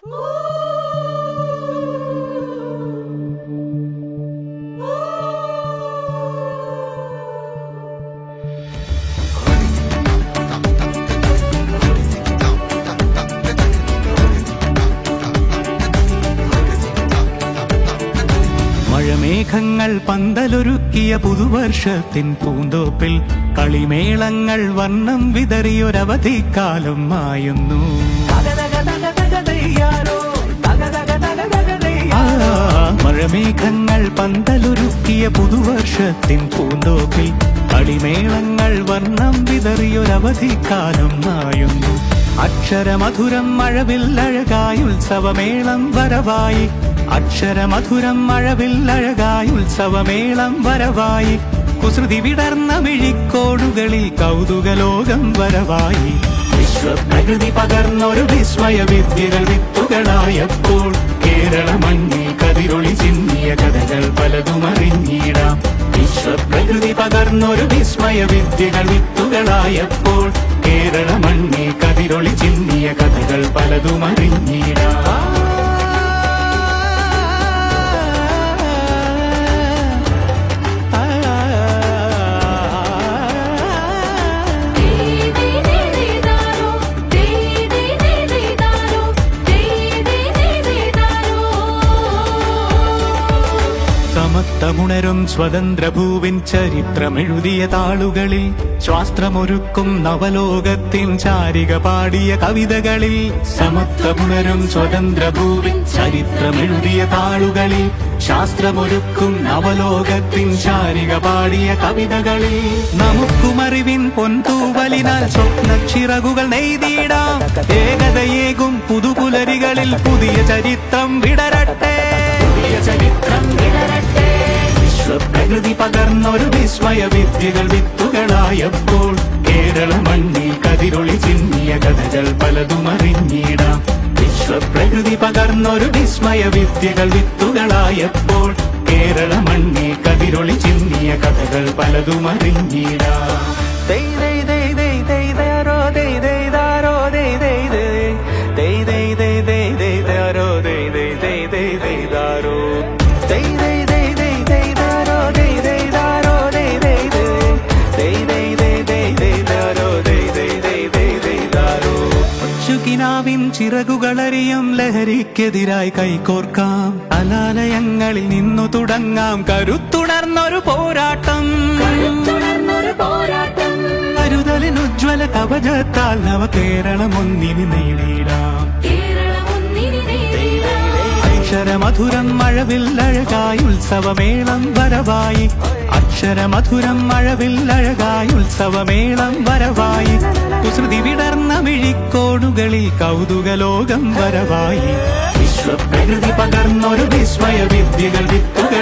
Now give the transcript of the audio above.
മഴമേഘങ്ങൾ പന്തലൊരുക്കിയ പുതുവർഷത്തിൻ പൂന്തോപ്പിൽ കളിമേളങ്ങൾ വർണ്ണം വിതറിയൊരവധിക്കാലം മായുന്നു. മഴമേഘങ്ങൾ പന്തലൊരുക്കിയ പുതുവർഷത്തിൻ പൂന്തോപ്പിൽ കളിമേളങ്ങൾ വർണ്ണം വിതറിയൊരവധിക്കാലം മായുന്നു. അക്ഷരമധുരം മഴവില്ലഴകായി ഉത്സവമേളം വരവായി, അക്ഷരമധുരം മഴവില്ലഴകായി ഉത്സവമേളം വരവായി, കുസൃതി വിടർന്ന മിഴിക്കോടുകളിൽ കൗതുകലോകം വരവായി. വിശ്വപ്രകൃതി പകർന്നൊരു വിസ്മയ വിദ്യകൾ വിത്തുകളായപ്പോൾ കേരള മണ്ണിൽ കതിരൊളി ചിന്നിയ കഥകൾ പലതും അറിഞ്ഞിടാം. വിശ്വപ്രകൃതി പകർന്നൊരു വിസ്മയ വിദ്യകൾ വിത്തുകളായപ്പോൾ കേരള മണ്ണിൽ കതിരൊളി ചിന്നിയ കഥകൾ പലതും അറിഞ്ഞിടാം. സമത്വമുണരും സ്വതന്ത്രഭൂവിൻ ചരിത്രമെഴുതിയ താളുകളിൽ, ശാസ്ത്രമൊരുക്കും നവലോകത്തിൻ ചാരിക പാടിയ കവിതകളിൽ. സമത്വമുണരും സ്വതന്ത്രഭൂവിൻ ചരിത്രമെഴുതിയ താളുകളിൽ, ശാസ്ത്രമൊരുക്കും നവലോകത്തിൻ ചാരിക പാടിയ കവിതകളിൽ. നമുക്കുമറിവിൻ പൊൻതൂവലിനാൽ സ്വപ്നച്ചിറകുകൾ നെയ്തിടാം. ഏകതയേകും പുതുപുലരികളിൽ പുതിയ ചരിത്രം വിടരട്ടെ, പുതിയ ചരിത്രം വിടരട്ടെ. വിശ്വപ്രകൃതി പകർന്നൊരു വിസ്മയ വിദ്യകൾ വിത്തുകളായപ്പോൾ കേരള മണ്ണിൽ കതിരൊളി ചിന്നിയ കഥകൾ പലതും അറിഞ്ഞിടാം. വിശ്വപ്രകൃതി പകർന്നൊരു വിസ്മയ വിദ്യകൾ വിത്തുകളായപ്പോൾ കേരള മണ്ണിൽ കതിരൊളി ചിന്നിയ കഥകൾ പലതും അറിഞ്ഞിടാം. ചിറകുകളറിയും ലഹരിക്കെതിരായി കൈകോർക്കാം. കലാലയങ്ങളിൽ നിന്നു തുടങ്ങാം കരുത്തുണർന്നൊരു പോരാട്ടം. കരുതലിനുജ്വല കവചത്താൽ നവ കേരളം ഒന്നിന് നേടിയിടാം. അക്ഷരമധുരം മഴവില്ലഴകായി ഉത്സവമേളം വരവായി, അക്ഷരമധുരം മഴവില്ലഴകായി ഉത്സവമേളം വരവായി, കുസൃതി വിടർന്ന മിഴിക്കോടുകളിൽ കൗതുകലോകം വരവായി. വിശ്വപ്രകൃതി പകർന്നൊരു വിസ്മയ വിദ്യകൾ വിത്തുകൾ